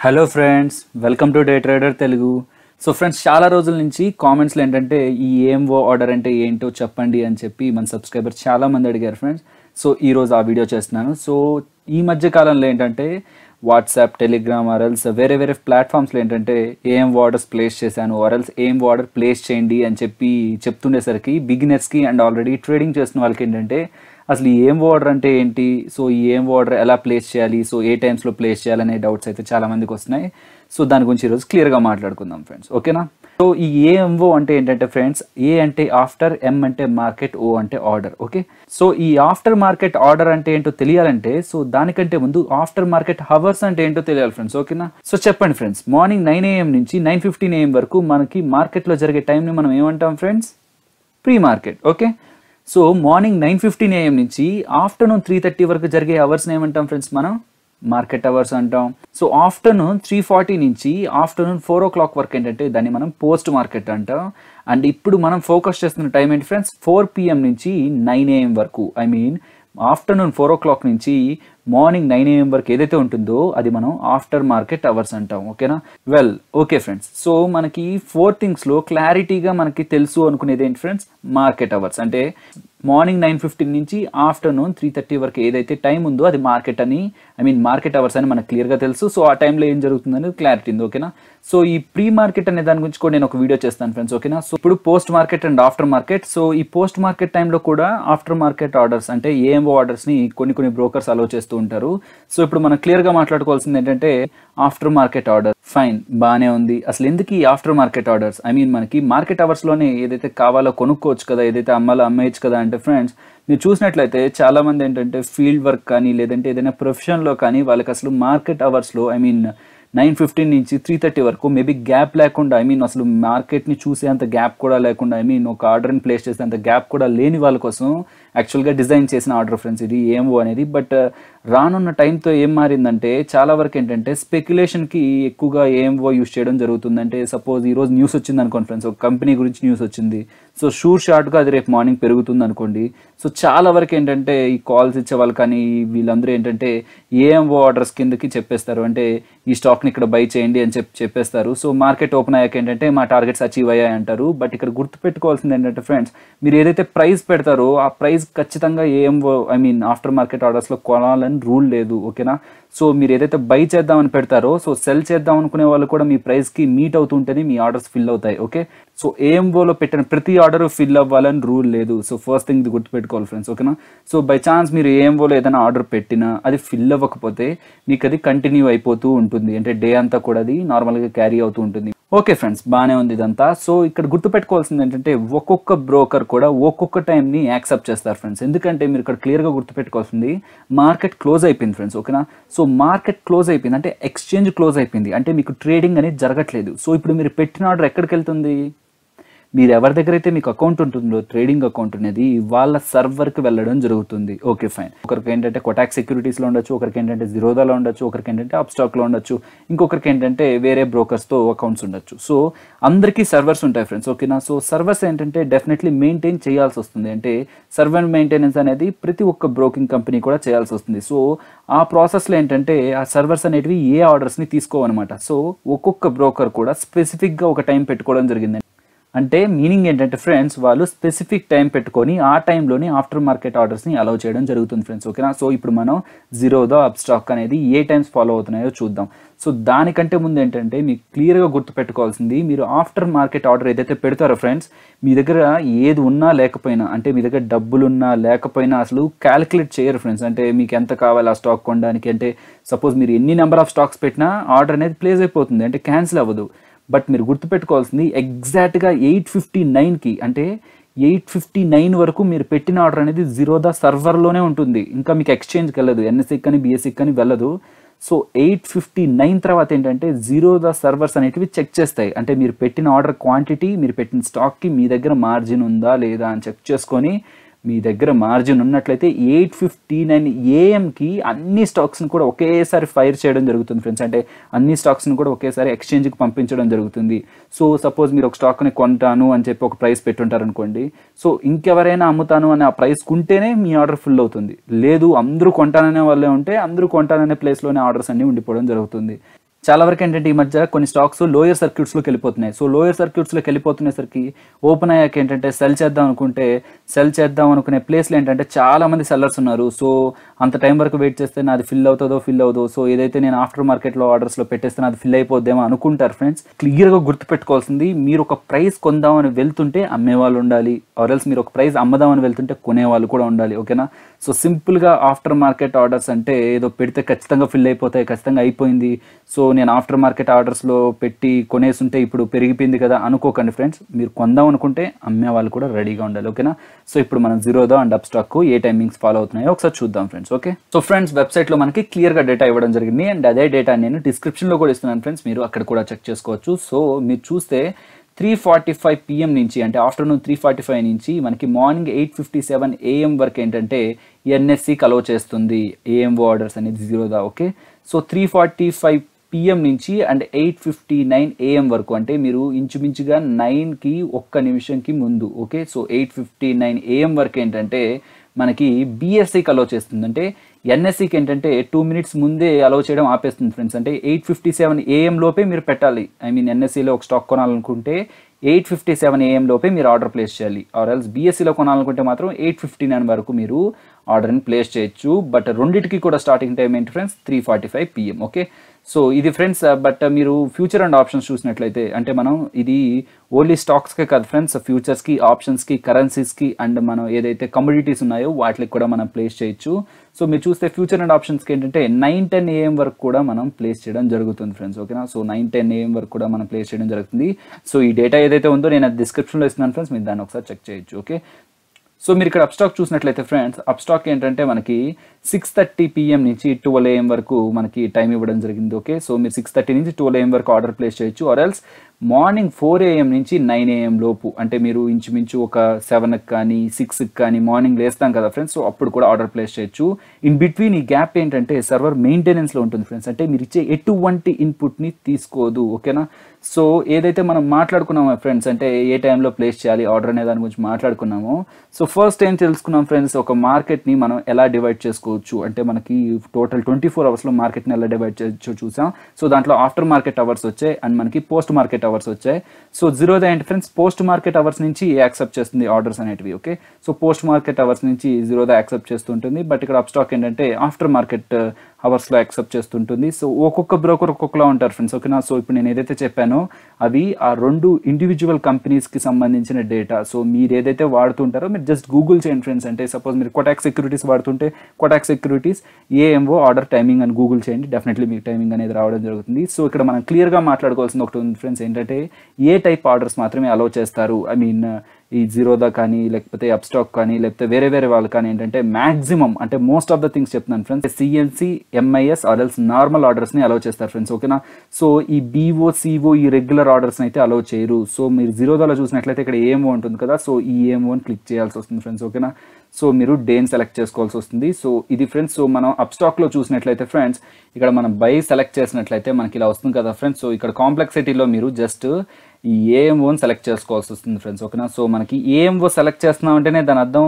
Hello friends, welcome to day trader Telugu. So friends, చాలా రోజుల నుంచి కామెంట్స్లో ఏంటంటే ఈ ఏఎంఓ ఆర్డర్ అంటే ఏంటో చెప్పండి అని చెప్పి మన సబ్స్క్రైబర్ చాలామంది అడిగారు ఫ్రెండ్స్. సో ఈరోజు ఆ వీడియో చేస్తున్నాను. సో ఈ మధ్య కాలంలో ఏంటంటే వాట్సాప్, టెలిగ్రామ్ ఆర్ఎల్స్ వేరే వేరే ప్లాట్ఫామ్స్లో ఏంటంటే ఏఎంఓ ఆర్డర్స్ ప్లేస్ చేశాను, ఆర్ఎల్స్ ఏఎంఓ ఆర్డర్ ప్లేస్ చేయండి అని చెప్పి చెప్తుండేసరికి బిగినర్స్కి అండ్ ఆల్రెడీ ట్రేడింగ్ చేస్తున్న వాళ్ళకి ఏంటంటే అసలు ఈ ఏం ఆర్డర్ అంటే ఏంటి, సో ఈ ఏం ఆర్డర్ ఎలా ప్లేస్ చేయాలి, సో ఏ టైమ్స్లో ప్లేస్ చేయాలనే డౌట్స్ అయితే చాలా మందికి వస్తున్నాయి. సో దాని గురించి ఈరోజు క్లియర్గా మాట్లాడుకుందాం ఫ్రెండ్స్, ఓకేనా. సో ఈ ఏఎంఓ అంటే ఏంటంటే ఫ్రెండ్స్, ఏ అంటే ఆఫ్టర్, ఎం అంటే మార్కెట్, ఓ అంటే ఆర్డర్. ఓకే, సో ఈ ఆఫ్టర్ మార్కెట్ ఆర్డర్ అంటే ఏంటో తెలియాలంటే సో దానికంటే ముందు ఆఫ్టర్ మార్కెట్ హవర్స్ అంటే ఏంటో తెలియాలి ఫ్రెండ్స్, ఓకేనా. సో చెప్పండి ఫ్రెండ్స్, మార్నింగ్ 9 AM నుంచి 9:15 AM వరకు మనకి మార్కెట్లో జరిగే టైంని మనం ఏమంటాం friends? Pre market. Okay, so morning 9:15 AM నుంచి ఆఫ్టర్నూన్ 3:30 వరకు జరిగే అవర్స్ని ఏమంటాం ఫ్రెండ్స్? మనం మార్కెట్ అవర్స్ అంటాం. సో ఆఫ్టర్నూన్ 3:40 నుంచి ఆఫ్టర్నూన్ 4 o'clock వరకు ఏంటంటే దాన్ని మనం పోస్ట్ మార్కెట్ అంటాం. అండ్ ఇప్పుడు మనం ఫోకస్ చేస్తున్న టైం ఏంటి ఫ్రెండ్స్? 4 PM నుంచి 9 AM వరకు. ఐ మీన్ ఆఫ్టర్నూన్ 4 o'clock నుంచి మార్నింగ్ 9 AM వరకు ఏదైతే ఉంటుందో అది మనం ఆఫ్టర్ మార్కెట్ అవర్స్ అంటాం, ఓకేనా. వెల్, ఓకే ఫ్రెండ్స్, సో మనకి 4 థింగ్స్లో క్లారిటీగా మనకి తెలుసు అనుకునేది ఏంటి ఫ్రెండ్స్? మార్కెట్ అవర్స్ అంటే మార్నింగ్ 9:15 నుంచి ఆఫ్టర్నూన్ 3:30 వరకు ఏదైతే టైం ఉందో అది మార్కెట్ అని, ఐ మీన్ మార్కెట్ అవర్స్ అని మనకు క్లియర్గా తెలుసు. సో ఆ టైంలో ఏం జరుగుతుందని క్లారిటీ ఉంది, ఓకేనా. సో ఈ ప్రీ మార్కెట్ అనే దాని గురించి కూడా నేను ఒక వీడియో చేస్తాను ఫ్రెండ్స్, ఓకేనా. సో ఇప్పుడు post market and after market. So ఈ పోస్ట్ మార్కెట్ టైంలో కూడా ఆఫ్టర్ మార్కెట్ ఆర్డర్స్ అంటే ఏఎంఓ ఆర్డర్స్ని కొన్ని బ్రోకర్స్ అలో చేస్తూ ఉంటారు. సో ఇప్పుడు మనం క్లియర్గా మాట్లాడుకోవాల్సింది ఏంటంటే ఆఫ్టర్ మార్కెట్ ఆర్డర్. ఫైన్, బాగానే ఉంది. అసలు ఎందుకు ఈ after market orders? I mean మనకి మార్కెట్ అవర్స్లోనే ఏదైతే కావాలో కొనుక్కోవచ్చు కదా, ఏదైతే అమ్మాలో అమ్మేయచ్చు కదా అంటే ఫ్రెండ్స్, మీరు చూసినట్లయితే చాలామంది ఏంటంటే ఫీల్డ్ వర్క్ కానీ లేదంటే ఏదైనా ప్రొఫెషన్లో కానీ వాళ్ళకి అసలు మార్కెట్ అవర్స్లో ఐ మీన్ 9:15 నుంచి 3:30 వరకు మేబీ గ్యాప్ లేకుండా, ఐ మీన్ అసలు మార్కెట్ని చూసేంత గ్యాప్ కూడా లేకుండా, ఐ మీన్ ఒక ఆర్డర్ని ప్లేస్ చేసేంత గ్యాప్ కూడా లేని వాళ్ళ కోసం యాక్చువల్గా డిజైన్ చేసిన ఆర్డర్ ఫ్రెండ్స్ ఇది ఏఎంఓ అనేది. బట్ రానున్న టైంతో ఏం మారిందంటే చాలా వరకు ఏంటంటే స్పెక్యులేషన్కి ఎక్కువగా ఏఎంఓ యూస్ చేయడం జరుగుతుంది. అంటే సపోజ్ ఈరోజు న్యూస్ వచ్చింది అనుకోండి ఫ్రెండ్స్, ఒక కంపెనీ గురించి న్యూస్ వచ్చింది, సో షూర్ షార్ట్గా అది రేపు మార్నింగ్ పెరుగుతుంది అనుకోండి. సో చాలా వరకు ఏంటంటే ఈ కాల్స్ ఇచ్చే వాళ్ళు కానీ వీళ్ళందరూ ఏంటంటే ఏఎంఓ ఆర్డర్స్ కిందకి చెప్పేస్తారు, అంటే ఈ స్టాక్ని ఇక్కడ బై చేయండి అని చెప్పేస్తారు. సో మార్కెట్ ఓపెన్ అయ్యాక ఏంటంటే మా టార్గెట్స్ అచీవ్ అయ్యాయి అంటారు. బట్ ఇక్కడ గుర్తుపెట్టుకోవాల్సింది ఏంటంటే ఫ్రెండ్స్, మీరు ఏదైతే ప్రైస్ పెడతారో ఆ ప్రైస్ ఖచ్చితంగా AMO I mean after market ఆర్డర్స్లో కొనాలని రూల్ లేదు, ఓకేనా. సో మీరు ఏదైతే బై చేద్దామని పెడతారో సో సెల్ చేద్దాం అనుకునే వాళ్ళు కూడా మీ ప్రైస్కి మీట్ అవుతుంటేనే మీ ఆర్డర్స్ ఫిల్ అవుతాయి, ఓకే. సో ఏఎంఓలో పెట్టిన ప్రతి ఆర్డర్ ఫిల్ అవ్వాలని రూల్ లేదు. సో ఫస్ట్ థింగ్ ఇది గుర్తుపెట్టుకోవాలి ఫ్రెండ్స్, ఓకేనా. సో బై ఛాన్స్ మీరు ఏఎంఓలో ఏదైనా ఆర్డర్ పెట్టినా అది ఫిల్ అవ్వకపోతే మీకు అది కంటిన్యూ అయిపోతూ ఉంటుంది, అంటే డే అంతా కూడా అది నార్మల్గా క్యారీ అవుతూ ఉంటుంది. ఓకే ఫ్రెండ్స్, బాగానే ఉంది ఇదంతా. సో ఇక్కడ గుర్తుపెట్టుకోవాల్సింది ఏంటంటే ఒక్కొక్క బ్రోకర్ కూడా ఒక్కొక్క టైంని యాక్సెప్ట్ చేస్తారు ఫ్రెండ్స్. ఎందుకంటే మీరు ఇక్కడ క్లియర్గా గుర్తుపెట్టుకోవాల్సింది మార్కెట్ క్లోజ్ అయిపోయింది ఫ్రెండ్స్, ఓకేనా. సో మార్కెట్ క్లోజ్ అయిపోయింది అంటే ఎక్స్చేంజ్ క్లోజ్ అయిపోయింది అంటే మీకు ట్రేడింగ్ అనేది జరగట్లేదు. సో ఇప్పుడు మీరు పెట్టిన ఆర్డర్ ఎక్కడికి వెళ్తుంది? మీరు ఎవరి దగ్గర అయితే మీకు అకౌంట్ ఉంటుందో ట్రేడింగ్ అకౌంట్ అనేది వాళ్ళ సర్వర్కి వెళ్ళడం జరుగుతుంది. ఓకే ఫైన్, ఒకరికి ఏంటంటే కొటాక్ సెక్యూరిటీస్లో ఉండొచ్చు, ఒకరికి ఏంటంటే జిరోదాలో ఉండొచ్చు, ఒకరికి ఏంటంటే అప్స్టాక్లో ఉండొచ్చు, ఇంకొకరికి ఏంటంటే వేరే బ్రోకర్స్తో అకౌంట్స్ ఉండొచ్చు. సో అందరికీ సర్వర్స్ ఉంటాయి ఫ్రెండ్స్, ఓకేనా. సో సర్వర్స్ ఏంటంటే డెఫినెట్లీ మెయింటైన్ చేయాల్సి వస్తుంది, అంటే సర్వర్ మెయింటెనెన్స్ అనేది ప్రతి ఒక్క బ్రోకింగ్ కంపెనీ కూడా చేయాల్సి వస్తుంది. సో ఆ ప్రాసెస్లో ఏంటంటే ఆ సర్వర్స్ అనేటివి ఏ ఆర్డర్స్ని తీసుకోవన్నమాట. సో ఒక్కొక్క బ్రోకర్ కూడా స్పెసిఫిక్గా ఒక టైం పెట్టుకోవడం జరిగింది. అంటే మీనింగ్ ఏంటంటే ఫ్రెండ్స్, వాళ్ళు స్పెసిఫిక్ టైం పెట్టుకొని ఆ టైంలోనే ఆఫ్టర్ మార్కెట్ ఆర్డర్స్ని అలౌ చేయడం జరుగుతుంది ఫ్రెండ్స్, ఓకేనా. సో ఇప్పుడు మనం జిరోదా, అప్స్టాక్ అనేది ఏ టైమ్స్ ఫాలో అవుతున్నాయో చూద్దాం. సో దానికంటే ముందు ఏంటంటే మీకు క్లియర్గా గుర్తుపెట్టుకోవాల్సింది, మీరు ఆఫ్టర్ మార్కెట్ ఆర్డర్ ఏదైతే పెడతారో ఫ్రెండ్స్, మీ దగ్గర ఏది ఉన్నా లేకపోయినా, అంటే మీ దగ్గర డబ్బులున్నా లేకపోయినా అసలు క్యాలిక్యులేట్ చేయరు ఫ్రెండ్స్. అంటే మీకు ఎంత కావాలి ఆ స్టాక్ కొనడానికి, అంటే సపోజ్ మీరు ఎన్ని నెంబర్ ఆఫ్ స్టాక్స్ పెట్టినా ఆర్డర్ అనేది ప్లేస్ అయిపోతుంది, అంటే క్యాన్సిల్ అవ్వదు. బట్ మీరు గుర్తుపెట్టుకోవాల్సింది ఎగ్జాక్ట్గా 8:59కి అంటే 8:59 వరకు మీరు పెట్టిన ఆర్డర్ అనేది జిరోదా సర్వర్లోనే ఉంటుంది, ఇంకా మీకు ఎక్స్చేంజ్కి వెళ్ళదు, ఎన్ఎస్సికి కానీ బిఎస్సికి కానీ వెళ్ళదు. సో 8:59 తర్వాత ఏంటంటే జిరోదా సర్వర్స్ అనేటివి చెక్ చేస్తాయి, అంటే మీరు పెట్టిన ఆర్డర్ క్వాంటిటీ, మీరు పెట్టిన స్టాక్కి మీ దగ్గర మార్జిన్ ఉందా లేదా అని చెక్ చేసుకొని మీ దగ్గర మార్జిన్ ఉన్నట్లయితే 8:59 AM అన్ని స్టాక్స్ని కూడా ఒకేసారి ఫైర్ చేయడం జరుగుతుంది ఫ్రెండ్స్, అంటే అన్ని స్టాక్స్ని కూడా ఒకేసారి ఎక్స్చేంజ్కి పంపించడం జరుగుతుంది. సో సపోజ్ మీరు ఒక స్టాక్ని కొంటాను అని చెప్పి ఒక ప్రైస్ పెట్టుంటారు అనుకోండి, సో ఇంకెవరైనా అమ్ముతాను అని ఆ ప్రైస్ కుంటేనే మీ ఆర్డర్ ఫుల్ అవుతుంది, లేదు అందరూ కొంటాననే వాళ్ళే ఉంటే అందరూ కొంటాననే ప్లేస్లోనే ఆర్డర్స్ అన్నీ ఉండిపోవడం జరుగుతుంది. చాలా వరకు ఏంటంటే ఈ మధ్య కొన్ని స్టాక్స్ లోయర్ సర్క్యూట్స్లోకి వెళ్ళిపోతున్నాయి. సో లోయర్ సర్క్యూట్స్లోకి వెళ్ళిపోతునేసరికి ఓపెన్ అయ్యాక ఏంటంటే సెల్ చేద్దాం అనుకునే ప్లేస్లో ఏంటంటే చాలా మంది సెల్లర్స్ ఉన్నారు. సో అంత టైం వరకు వెయిట్ చేస్తే నాది ఫిల్ అవుతుందో సో ఏదైతే నేను ఆఫ్టర్ మార్కెట్లో ఆర్డర్స్లో పెట్టేస్తే అది ఫిల్ అయిపోద్దేమో అనుకుంటారు ఫ్రెండ్స్. క్లియర్గా గుర్తుపెట్టుకోవాల్సింది, మీరు ఒక ప్రైస్ కొందామని వెళ్తుంటే అమ్మేవాళ్ళు ఉండాలి, ఆర్ఎల్స్ మీరు ఒక ప్రైస్ అమ్మదామని వెళ్తుంటే కొనేవాళ్ళు కూడా ఉండాలి. ఓకేనా? సో సింపుల్గా ఆఫ్టర్ మార్కెట్ ఆర్డర్స్ అంటే ఏదో పెడితే ఖచ్చితంగా ఫిల్ అయిపోతాయి, ఖచ్చితంగా అయిపోయింది, సో నేను ఆఫ్టర్ మార్కెట్ ఆర్డర్స్లో పెట్టి కొనేస్తుంటే ఇప్పుడు పెరిగిపోయింది కదా అనుకోకండి ఫ్రెండ్స్. మీరు కొందాం అనుకుంటే అమ్మే వాళ్ళు కూడా రెడీగా ఉండాలి. ఓకేనా? సో ఇప్పుడు మనం జీరోదా అండ్ అప్స్టాక్ ఏ టైమింగ్స్ ఫాలో అవుతున్నాయో ఒకసారి చూద్దాం ఫ్రెండ్స్. ఓకే, సో ఫ్రెండ్స్ వెబ్సైట్లో మనకి క్లియర్గా డేటా ఇవ్వడం జరిగింది అండ్ అదే డేటా నేను డిస్క్రిప్షన్లో కూడా ఇస్తున్నాను ఫ్రెండ్స్, మీరు అక్కడ కూడా చెక్ చేసుకోవచ్చు. సో మీరు చూస్తే 3:45 PM నుంచి అంటే ఆఫ్టర్నూన్ 3:45 నుంచి మనకి మార్నింగ్ 8:57 AM వరకు ఏంటంటే ఎన్ఎస్సికి అలో చేస్తుంది ఏఎంఓ ఆర్డర్స్ అనేది జీరోదా. ఓకే, సో 3:45 PM నుంచి అండ్ 8:59 AM వరకు అంటే మీరు ఇంచుమించుగా 9కి ఒక్క నిమిషంకి ముందు. ఓకే, సో 8:59 AM వరకు ఏంటంటే మనకి బిఎస్సికి అలో చేస్తుంది. అంటే ఎన్ఎస్సికి ఏంటంటే 2 minutes ముందే అలో చేయడం ఆపేస్తుంది ఫ్రెండ్స్. అంటే 8:57 AM లోపే మీరు పెట్టాలి. ఐ మీన్ ఎన్ఎస్సిలో ఒక స్టాక్ కొనాలనుకుంటే 8:57 AM లోపే మీరు ఆర్డర్ ప్లేస్ చేయాలి. ఆర్ ఎల్స్ బిఎస్సిలో కొనాలనుకుంటే మాత్రం 8:59 వరకు మీరు ఆర్డర్ని ప్లేస్ చేయొచ్చు. బట్ రెండింటికి కూడా స్టార్టింగ్ టైం ఏంటి ఫ్రెండ్స్? 3:45 PM. ఓకే, సో ఇది ఫ్రెండ్స్. బట్ మీరు ఫ్యూచర్ అండ్ ఆప్షన్స్ చూసినట్లయితే అంటే మనం ఇది ఓన్లీ స్టాక్స్కే కాదు ఫ్రెండ్స్, ఫ్యూచర్స్కి, ఆప్షన్స్కి, కరెన్సీస్కి అండ్ మనం ఏదైతే కమోడిటీస్ ఉన్నాయో వాటికి కూడా మనం ప్లేస్ చేయొచ్చు. సో మీరు చూస్తే ఫ్యూచర్ అండ్ ఆప్షన్స్కి ఏంటంటే 9-10 AM వరకు కూడా మనం ప్లేస్ చేయడం జరుగుతుంది ఫ్రెండ్స్. ఓకేనా? సో 9-10 AM వరకు కూడా మనం ప్లేస్ చేయడం జరుగుతుంది. సో ఈ డేటా ఏదైతే ఉందో నేను అది డిస్క్రిప్షన్లో ఇస్తున్నాను ఫ్రెండ్స్, మీరు దాన్ని ఒకసారి చెక్ చేయొచ్చు. ఓకే, సో మీరు ఇక్కడ అప్స్టాక్ చూసినట్లయితే ఫ్రెండ్స్, అప్స్టాక్ ఏంటంటే మనకి 6:30 PM నుంచి 12 AM వరకు మనకి టైం ఇవ్వడం జరిగింది. ఓకే, సో మీరు 6:30 నుంచి 12 AM వరకు ఆర్డర్ ప్లేస్ చేయొచ్చు. ఆర్ ఎల్స్ మార్నింగ్ 4 AM నుంచి 9 AM లోపు అంటే మీరు ఇంచుమించు ఒక 7కి కానీ 6కి కానీ మార్నింగ్ లేస్తాం కదా ఫ్రెండ్స్, సో అప్పుడు కూడా ఆర్డర్ ప్లేస్ చేయొచ్చు. ఇన్ బిట్వీన్ ఈ గ్యాప్ ఏంటంటే సర్వర్ మెయింటెనెన్స్లో ఉంటుంది ఫ్రెండ్స్, అంటే మీరు ఇచ్చే ఎటువంటి ఇన్పుట్ని తీసుకోదు. ఓకేనా? సో ఏదైతే మనం మాట్లాడుకున్నామో ఫ్రెండ్స్, అంటే ఏ టైంలో ప్లేస్ చేయాలి ఆర్డర్ అనే దాని గురించి మాట్లాడుకున్నామో, సో ఫస్ట్ ఏం తెలుసుకున్నాం ఫ్రెండ్స్, ఒక మార్కెట్ని మనం ఎలా డివైడ్ చేసుకోవచ్చు అంటే మనకి టోటల్ 24 అవర్స్లో మార్కెట్ని ఎలా డివైడ్ చేయొచ్చు చూసాం. సో దాంట్లో ఆఫ్టర్ మార్కెట్ అవర్స్ వచ్చాయి అండ్ మనకి పోస్ట్ మార్కెట్ అవర్స్ వచ్చాయి. సో జీరోదా ఏంటి ఫ్రెండ్స్? పోస్ట్ మార్కెట్ అవర్స్ నుంచి యాక్సెప్ట్ చేస్తుంది ఆర్డర్స్ అనేటివి. Okay, so post market hours నుంచి జీరోదా యాక్సెప్ట్ చేస్తుంటుంది. బట్ ఇక్కడ అప్స్టాక్ ఏంటంటే ఆఫ్టర్ మార్కెట్ అవర్స్లో యాక్సెప్ట్ చేస్తుంటుంది. సో ఒక్కొక్క బ్రోకర్ ఒక్కొక్కలా ఉంటారు ఫ్రెండ్స్. ఓకేనా? సో ఇప్పుడు నేను ఏదైతే చెప్పానో అవి ఆ 2 ఇండివిజువల్ కంపెనీస్కి సంబంధించిన డేటా. సో మీరు ఏదైతే వాడుతుంటారో మీరు జస్ట్ గూగుల్ చేయండి ఫ్రెండ్స్. అంటే సపోజ్ మీరు కోటాక్ సెక్యూరిటీస్ వాడుతుంటే Kotak securities AMO order timing అని గూగుల్ చేయండి, డెఫినెట్లీ మీకు టైమింగ్ అనేది రావడం జరుగుతుంది. సో ఇక్కడ మనం క్లియర్గా మాట్లాడుకోవాల్సింది ఒకటి ఉంది ఫ్రెండ్స్, ఏంటంటే ఏ టైప్ ఆర్డర్స్ మాత్రమే అలో చేస్తారు. ఐ మీన్ ఈ జీరోదా కానీ లేకపోతే అప్స్టాక్ కానీ లేకపోతే వేరే వాళ్ళు కానీ ఏంటంటే మ్యాక్సిమం అంటే మోస్ట్ ఆఫ్ ద థింగ్స్ చెప్తున్నాను friends, CNC, MIS or else normal ఆర్డర్స్ని అలో చేస్తారు ఫ్రెండ్స్. ఓకేనా? సో ఈ బీఓ, సిఓ ఈ రెగ్యులర్ ఆర్డర్స్ని అయితే అలో చేయరు. సో మీరు జీరోదాలో చూసినట్లయితే ఇక్కడ ఏఎంఓ ఉంటుంది కదా, సో ఈ ఏఎంఓని క్లిక్ చేయాల్సి వస్తుంది ఫ్రెండ్స్. ఓకేనా? సో మీరు డేని సెలెక్ట్ చేసుకోవాల్సి వస్తుంది. సో ఇది ఫ్రెండ్స్. సో మనం అప్స్టాక్లో చూసినట్లయితే ఫ్రెండ్స్, ఇక్కడ మనం బై సెలెక్ట్ చేసినట్లయితే మనకి ఇలా వస్తుంది కదా ఫ్రెండ్స్. సో ఇక్కడ కాంప్లెక్సిటీలో మీరు జస్ట్ ఈ ఏఎంఓని సెలెక్ట్ చేసుకోవాల్సి వస్తుంది ఫ్రెండ్స్. ఓకేనా? సో మనకి ఏఎంఓ సెలెక్ట్ చేస్తున్నామంటేనే దాని అర్థం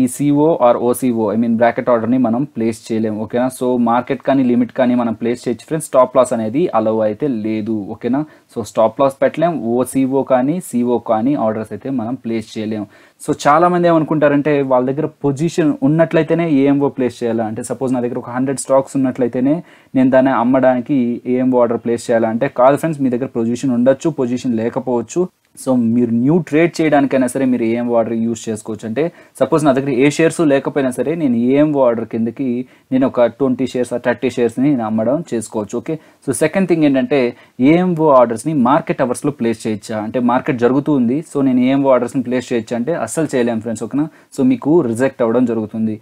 ఈ CO or OCO I mean bracket ఆర్డర్ని మనం ప్లేస్ చేయలేము. ఓకేనా? సో మార్కెట్ కానీ లిమిట్ కానీ మనం ప్లేస్ చేయొచ్చు ఫ్రెండ్స్. స్టాప్ లాస్ అనేది అలౌ అయితే లేదు. ఓకేనా? సో స్టాప్ లాస్ పెట్టలేం, ఓసిఓ కానీ సిఓ కానీ ఆర్డర్స్ అయితే మనం ప్లేస్ చేయలేము. సో చాలామంది ఏమనుకుంటారంటే వాళ్ళ దగ్గర పొజిషన్ ఉన్నట్లయితేనే ఏఎంఓ ప్లేస్ చేయాలా, అంటే సపోజ్ నా దగ్గర ఒక 100 స్టాక్స్ ఉన్నట్లయితేనే నేను దాన్ని అమ్మడానికి ఏఎంఓ ఆర్డర్ ప్లేస్ చేయాలా అంటే కాదు ఫ్రెండ్స్, మీ దగ్గర పొజిషన్ ఉండొచ్చు, పొజిషన్ లేకపోవచ్చు. సో మీరు న్యూ ట్రేడ్ చేయడానికైనా సరే మీరు ఏఎంఓ ఆర్డర్ యూస్ చేసుకోవచ్చు. అంటే సపోజ్ నా దగ్గర ఏ షేర్స్ లేకపోయినా సరే నేను ఏఎంఓ ఆర్డర్ కిందకి నేను ఒక 20 షేర్స్ 30 షేర్స్ని నేను అమ్మడం చేసుకోవచ్చు. ఓకే, సో సెకండ్ థింగ్ ఏంటంటే ఏఎంఓ ఆర్డర్స్ని మార్కెట్ అవర్స్లో ప్లేస్ చేయొచ్చా అంటే మార్కెట్ జరుగుతుంది సో నేను ఏఎంఓ ఆర్డర్స్ని ప్లేస్ చేయొచ్చా అంటే అస్సలు చేయలేము ఫ్రెండ్స్. ఓకేనా? సో మీకు రిజెక్ట్ అవ్వడం జరుగుతుంది.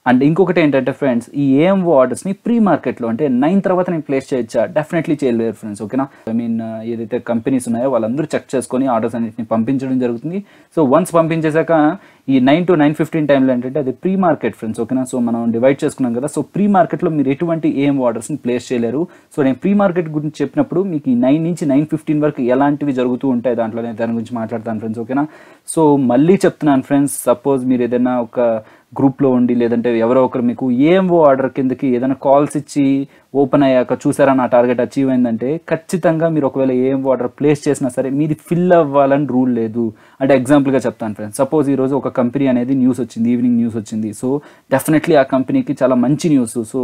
అండ్ ఇంకొకటి ఏంటంటే ఫ్రెండ్స్, ఈ ఏఎంఓ ఆర్డర్స్ని ప్రీ మార్కెట్లో అంటే 9 తర్వాత నేను ప్లేస్ చేయొచ్చా? డెఫినెట్లీ చేయలేరు ఫ్రెండ్స్. ఓకేనా? ఐ మీన్ ఏదైతే కంపెనీస్ ఉన్నాయో వాళ్ళందరూ చెక్ చేసుకొని ఆర్డర్స్ అన్నింటిని పంపించడం జరుగుతుంది. సో వన్స్ పంపించేశాక ఈ 9 to 9:15 టైంలో ఏంటంటే అది ప్రీ మార్కెట్ ఫ్రెండ్స్, ఓకేనా. సో మనం డివైడ్ చేసుకున్నాం కదా, సో ప్రీ మార్కెట్లో మీరు ఎటువంటి ఏఎంఓ ఆర్డర్స్ని ప్లేస్ చేయలేరు. సో నేను ప్రీ మార్కెట్ గురించి చెప్పినప్పుడు మీకు ఈ 9 నుంచి 9:15 వరకు ఎలాంటివి జరుగుతూ ఉంటాయి దాంట్లో నేను దాని గురించి మాట్లాడతాను ఫ్రెండ్స్, ఓకేనా. సో మళ్ళీ చెప్తున్నాను ఫ్రెండ్స్, సపోజ్ మీరు ఏదైనా ఒక గ్రూప్లో ఉండి లేదంటే ఎవరో ఒకరు మీకు ఏఎంఓ ఆర్డర్ కిందకి ఏదైనా కాల్స్ ఇచ్చి ఓపెన్ అయ్యాక చూసారా నా టార్గెట్ అచీవ్ అయిందంటే ఖచ్చితంగా మీరు ఒకవేళ ఏఎంఓ ఆర్డర్ ప్లేస్ చేసినా సరే మీది ఫిల్ అవ్వాలని రూల్ లేదు. అంటే ఎగ్జాంపుల్గా చెప్తాను ఫ్రెండ్స్, సపోజ్ ఈరోజు ఒక కంపెనీ అనేది న్యూస్ వచ్చింది, ఈవినింగ్ న్యూస్ వచ్చింది. సో డెఫినెట్లీ ఆ కంపెనీకి చాలా మంచి న్యూస్. సో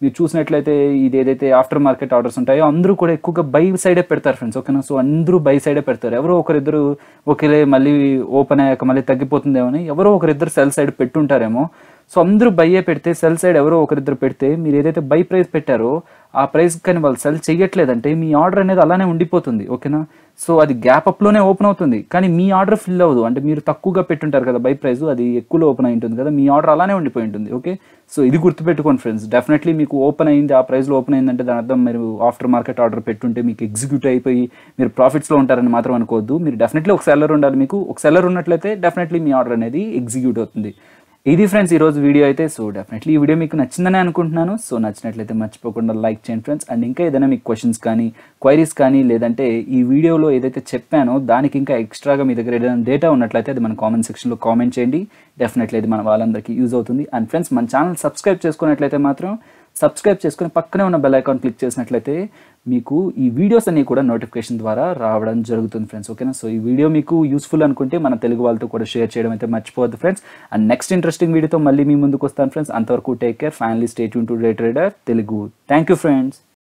మీరు చూసినట్లయితే ఇది ఏదైతే ఆఫ్టర్ మార్కెట్ ఆర్డర్స్ ఉంటాయో అందరూ కూడా ఎక్కువగా బై సైడే పెడతారు ఫ్రెండ్స్, ఓకేనా. సో అందరూ బై సైడే పెడతారు. ఎవరో ఒకరిద్దరు ఒకేలే మళ్ళీ ఓపెన్ అయ్యాక మళ్ళీ తగ్గిపోతుందేమో అని ఎవరో ఒకరిద్దరు సెల్ సైడ్ పెట్టుంటారేమో. సో అందరూ బయ్యే పెడితే సెల్ సైడ్ ఎవరో ఒకరిద్దరు పెడితే మీరు ఏదైతే బై ప్రైస్ పెట్టారో ఆ ప్రైస్ కానీ వాళ్ళు సెల్ చేయట్లేదంటే మీ ఆర్డర్ అనేది అలానే ఉండిపోతుంది, ఓకేనా. సో అది గ్యాప్ అప్లోనే ఓపెన్ అవుతుంది కానీ మీ ఆర్డర్ ఫిల్ అవ్వదు. అంటే మీరు తక్కువగా పెట్టుంటారు కదా బై ప్రైస్, అది ఎక్కువలో ఓపెన్ అయి ఉంటుంది కదా, మీ ఆర్డర్ అలానే ఉండిపోయి ఉంటుంది, ఓకే. సో ఇది గుర్తుపెట్టుకోండి ఫ్రెండ్స్. డెఫినెట్లీ మీకు ఓపెన్ అయింది, ఆ ప్రైస్లో ఓపెన్ అయిందంటే దాని అర్థం మీరు ఆఫ్టర్ మార్కెట్ ఆర్డర్ పెట్టుంటే మీకు ఎగ్జిక్యూట్ అయిపోయి మీరు ప్రాఫిట్స్లో ఉంటారని మాత్రం అనుకోవద్దు. మీరు డెఫినెట్లీ ఒక సెల్లర్ ఉండాలి. మీకు ఒక సెల్లర్ ఉన్నట్లయితే డెఫినెట్లీ మీ ఆర్డర్ అనేది ఎగ్జిక్యూట్ అవుతుంది. ఇది ఫ్రెండ్స్ ఈరోజు వీడియో అయితే. సో డెఫినెట్లీ ఈ వీడియో మీకు నచ్చిందని అనుకుంటున్నాను. సో నచ్చినట్లయితే మర్చిపోకుండా లైక్ చేయండి ఫ్రెండ్స్. అండ్ ఇంకా ఏదైనా మీకు క్వశ్చన్స్ కానీ క్వైరీస్ కానీ లేదంటే ఈ వీడియోలో ఏదైతే చెప్పానో దానికి ఇంకా ఎక్స్ట్రాగా మీ దగ్గర ఏదైనా డేటా ఉన్నట్లయితే అది మన కామెంట్ సెక్షన్లో కామెంట్ చేయండి. డెఫినెట్లీ అది మన వాళ్ళందరికీ యూజ్ అవుతుంది. అండ్ ఫ్రెండ్స్ మన ఛానల్ సబ్స్క్రైబ్ చేసుకున్నట్లయితే మాత్రం సబ్స్క్రైబ్ చేసుకుని పక్కనే ఉన్న బెల్ ఐకాన్ క్లిక్ చేసినట్లయితే మీకు ఈ వీడియోస్ అన్ని కూడా నోటిఫికేషన్ ద్వారా రావడం జరుగుతుంది ఫ్రెండ్స్, ఓకేనా. సో ఈ వీడియో మీకు యూస్ఫుల్ అనుకుంటే మన తెలుగు వాళ్ళతో కూడా షేర్ చేయడం అయితే మర్చిపోవద్దు ఫ్రెండ్స్. అండ్ నెక్స్ట్ ఇంట్రెస్టింగ్ వీడియోతో మళ్ళీ మీ ముందుకు వస్తాను ఫ్రెండ్స్. అంతవరకు take care, finally stay tune to day trader Telugu. Thank you friends.